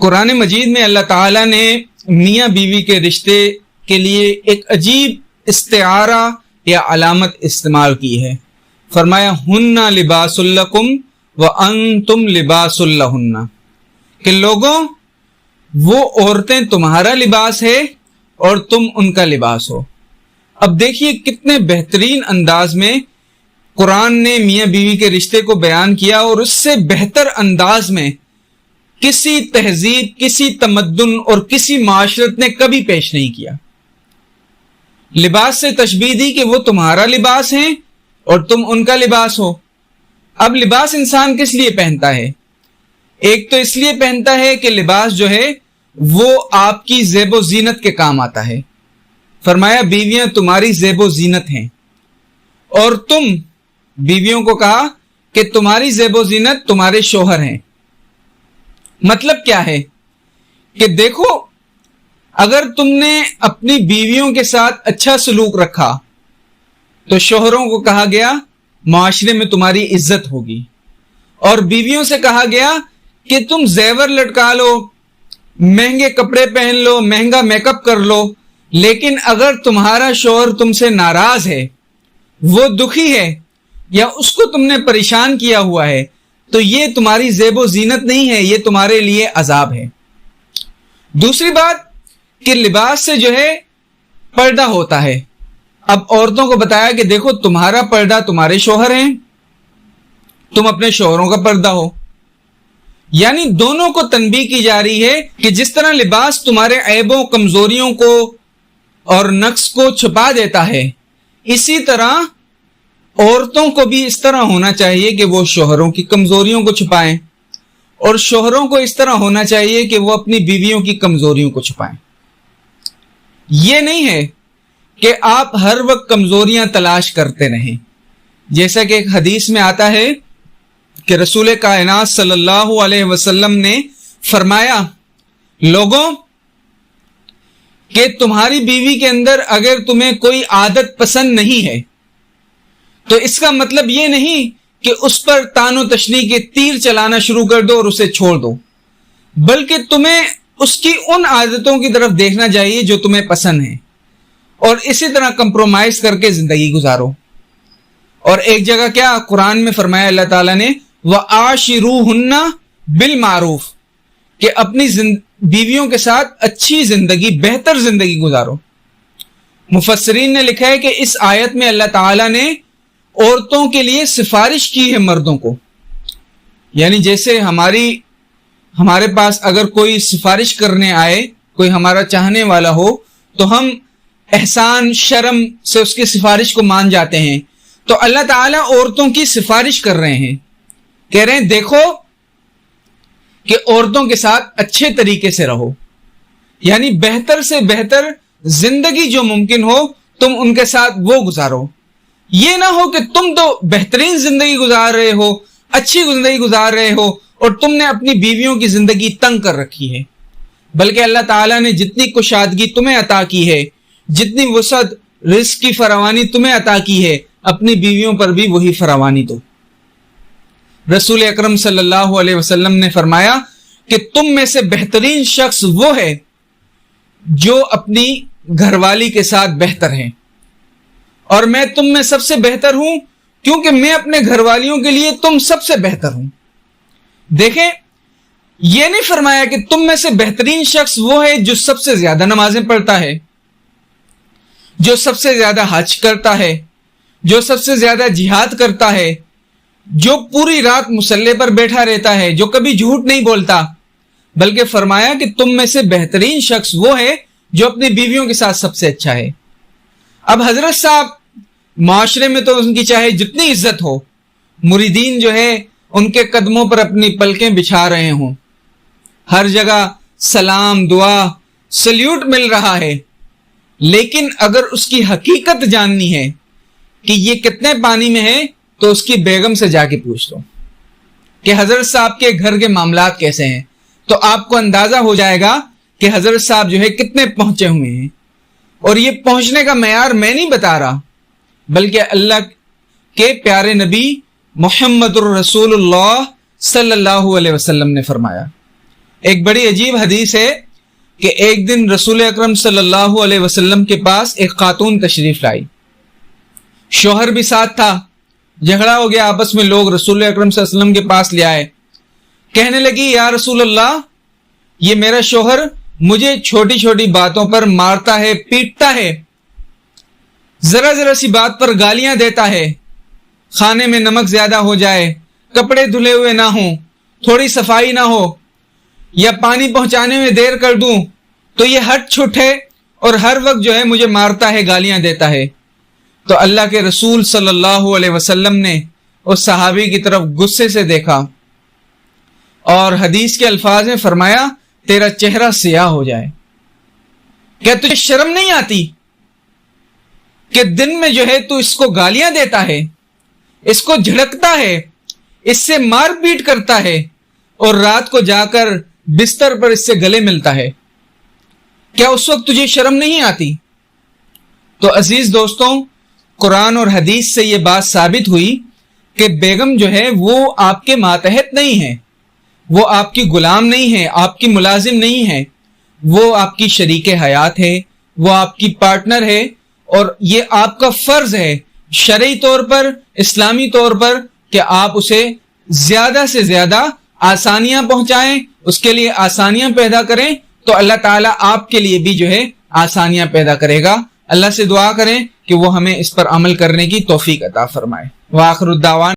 قرآن مجید میں اللہ تعالیٰ نے میاں بیوی کے رشتے کے لیے ایک عجیب استعارہ یا علامت استعمال کی ہے. فرمایا ہن لباس لکم وانتم لباس لہن، کہ لوگوں وہ عورتیں تمہارا لباس ہے اور تم ان کا لباس ہو. اب دیکھیے کتنے بہترین انداز میں قرآن نے میاں بیوی کے رشتے کو بیان کیا، اور اس سے بہتر انداز میں کسی تہذیب، کسی تمدن اور کسی معاشرت نے کبھی پیش نہیں کیا. لباس سے تشبیہ دی کہ وہ تمہارا لباس ہیں اور تم ان کا لباس ہو. اب لباس انسان کس لیے پہنتا ہے؟ ایک تو اس لیے پہنتا ہے کہ لباس جو ہے وہ آپ کی زیب و زینت کے کام آتا ہے. فرمایا بیویاں تمہاری زیب و زینت ہیں، اور تم بیویوں کو کہا کہ تمہاری زیب و زینت تمہارے شوہر ہیں. مطلب کیا ہے کہ دیکھو، اگر تم نے اپنی بیویوں کے ساتھ اچھا سلوک رکھا تو شوہروں کو کہا گیا معاشرے میں تمہاری عزت ہوگی، اور بیویوں سے کہا گیا کہ تم زیور لٹکا لو، مہنگے کپڑے پہن لو، مہنگا میک اپ کر لو، لیکن اگر تمہارا شوہر تم سے ناراض ہے، وہ دکھی ہے، یا اس کو تم نے پریشان کیا ہوا ہے، تو یہ تمہاری زیب و زینت نہیں ہے، یہ تمہارے لیے عذاب ہے. دوسری بات کہ لباس سے جو ہے پردہ ہوتا ہے. اب عورتوں کو بتایا کہ دیکھو تمہارا پردہ تمہارے شوہر ہیں، تم اپنے شوہروں کا پردہ ہو. یعنی دونوں کو تنبیہ کی جا رہی ہے کہ جس طرح لباس تمہارے عیبوں، کمزوریوں کو اور نقص کو چھپا دیتا ہے، اسی طرح عورتوں کو بھی اس طرح ہونا چاہیے کہ وہ شوہروں کی کمزوریوں کو چھپائیں، اور شوہروں کو اس طرح ہونا چاہیے کہ وہ اپنی بیویوں کی کمزوریوں کو چھپائیں. یہ نہیں ہے کہ آپ ہر وقت کمزوریاں تلاش کرتے رہیں. جیسا کہ ایک حدیث میں آتا ہے کہ رسول کائنات صلی اللہ علیہ وسلم نے فرمایا، لوگوں کہ تمہاری بیوی کے اندر اگر تمہیں کوئی عادت پسند نہیں ہے تو اس کا مطلب یہ نہیں کہ اس پر تان و تشنیع کے تیر چلانا شروع کر دو اور اسے چھوڑ دو، بلکہ تمہیں اس کی ان عادتوں کی طرف دیکھنا چاہیے جو تمہیں پسند ہیں، اور اسی طرح کمپرومائز کر کے زندگی گزارو. اور ایک جگہ کیا قرآن میں فرمایا اللہ تعالیٰ نے وَعَاشِرُوهُنَّ بِالْمَعْرُوفِ، کہ اپنی بیویوں کے ساتھ اچھی زندگی، بہتر زندگی گزارو. مفسرین نے لکھا ہے کہ اس آیت میں اللہ تعالیٰ نے عورتوں کے لیے سفارش کی ہے مردوں کو. یعنی جیسے ہمارے پاس اگر کوئی سفارش کرنے آئے، کوئی ہمارا چاہنے والا ہو، تو ہم احسان شرم سے اس کی سفارش کو مان جاتے ہیں. تو اللہ تعالیٰ عورتوں کی سفارش کر رہے ہیں، کہہ رہے ہیں دیکھو کہ عورتوں کے ساتھ اچھے طریقے سے رہو، یعنی بہتر سے بہتر زندگی جو ممکن ہو تم ان کے ساتھ وہ گزارو. یہ نہ ہو کہ تم تو بہترین زندگی گزار رہے ہو، اچھی زندگی گزار رہے ہو، اور تم نے اپنی بیویوں کی زندگی تنگ کر رکھی ہے. بلکہ اللہ تعالیٰ نے جتنی کشادگی تمہیں عطا کی ہے، جتنی وسعت رزق کی فراوانی تمہیں عطا کی ہے، اپنی بیویوں پر بھی وہی فراوانی دو. رسول اکرم صلی اللہ علیہ وسلم نے فرمایا کہ تم میں سے بہترین شخص وہ ہے جو اپنی گھر والی کے ساتھ بہتر ہے، اور میں تم میں سب سے بہتر ہوں کیونکہ میں اپنے گھر والیوں کے لیے تم سب سے بہتر ہوں. دیکھیں، یہ نہیں فرمایا کہ تم میں سے بہترین شخص وہ ہے جو سب سے زیادہ نمازیں پڑھتا ہے، جو سب سے زیادہ حج کرتا ہے، جو سب سے زیادہ جہاد کرتا ہے، جو پوری رات مصلی پر بیٹھا رہتا ہے، جو کبھی جھوٹ نہیں بولتا. بلکہ فرمایا کہ تم میں سے بہترین شخص وہ ہے جو اپنی بیویوں کے ساتھ سب سے اچھا ہے. اب حضرت صاحب معاشرے میں تو ان کی چاہے جتنی عزت ہو، مریدین جو ہے ان کے قدموں پر اپنی پلکیں بچھا رہے ہوں، ہر جگہ سلام دعا سلیوٹ مل رہا ہے، لیکن اگر اس کی حقیقت جاننی ہے کہ یہ کتنے پانی میں ہے تو اس کی بیگم سے جا کے پوچھ لو کہ حضرت صاحب کے گھر کے معاملات کیسے ہیں، تو آپ کو اندازہ ہو جائے گا کہ حضرت صاحب جو ہے کتنے پہنچے ہوئے ہیں. اور یہ پہنچنے کا معیار میں نہیں بتا رہا، بلکہ اللہ کے پیارے نبی محمد الرسول اللہ صلی اللہ علیہ وسلم نے فرمایا. ایک بڑی عجیب حدیث ہے کہ ایک دن رسول اکرم صلی اللہ علیہ وسلم کے پاس ایک خاتون تشریف لائی، شوہر بھی ساتھ تھا، جھگڑا ہو گیا آپس میں، لوگ رسول اکرم صلی اللہ علیہ وسلم کے پاس لے آئے، کہنے لگی یا رسول اللہ یہ میرا شوہر مجھے چھوٹی چھوٹی باتوں پر مارتا ہے، پیٹتا ہے، ذرا ذرا سی بات پر گالیاں دیتا ہے، کھانے میں نمک زیادہ ہو جائے، کپڑے دھلے ہوئے نہ ہوں، تھوڑی صفائی نہ ہو، یا پانی پہنچانے میں دیر کر دوں تو یہ ہٹ چھٹ ہے اور ہر وقت جو ہے مجھے مارتا ہے، گالیاں دیتا ہے۔ تو اللہ کے رسول صلی اللہ علیہ وسلم نے اس صحابی کی طرف غصے سے دیکھا اور حدیث کے الفاظ میں فرمایا تیرا چہرہ سیاہ ہو جائے، کیا تجھے شرم نہیں آتی کہ دن میں جو ہے تو اس کو گالیاں دیتا ہے، اس کو جھڑکتا ہے، اس سے مار پیٹ کرتا ہے، اور رات کو جا کر بستر پر اس سے گلے ملتا ہے، کیا اس وقت تجھے شرم نہیں آتی؟ تو عزیز دوستوں، قرآن اور حدیث سے یہ بات ثابت ہوئی کہ بیگم جو ہے وہ آپ کے ماتحت نہیں ہے، وہ آپ کی غلام نہیں ہے، آپ کی ملازم نہیں ہے، وہ آپ کی شریک حیات ہے، وہ آپ کی پارٹنر ہے، اور یہ آپ کا فرض ہے شرعی طور پر، اسلامی طور پر، کہ آپ اسے زیادہ سے زیادہ آسانیاں پہنچائیں، اس کے لیے آسانیاں پیدا کریں، تو اللہ تعالیٰ آپ کے لیے بھی جو ہے آسانیاں پیدا کرے گا۔ اللہ سے دعا کریں کہ وہ ہمیں اس پر عمل کرنے کی توفیق عطا فرمائے۔ وآخر الدعوان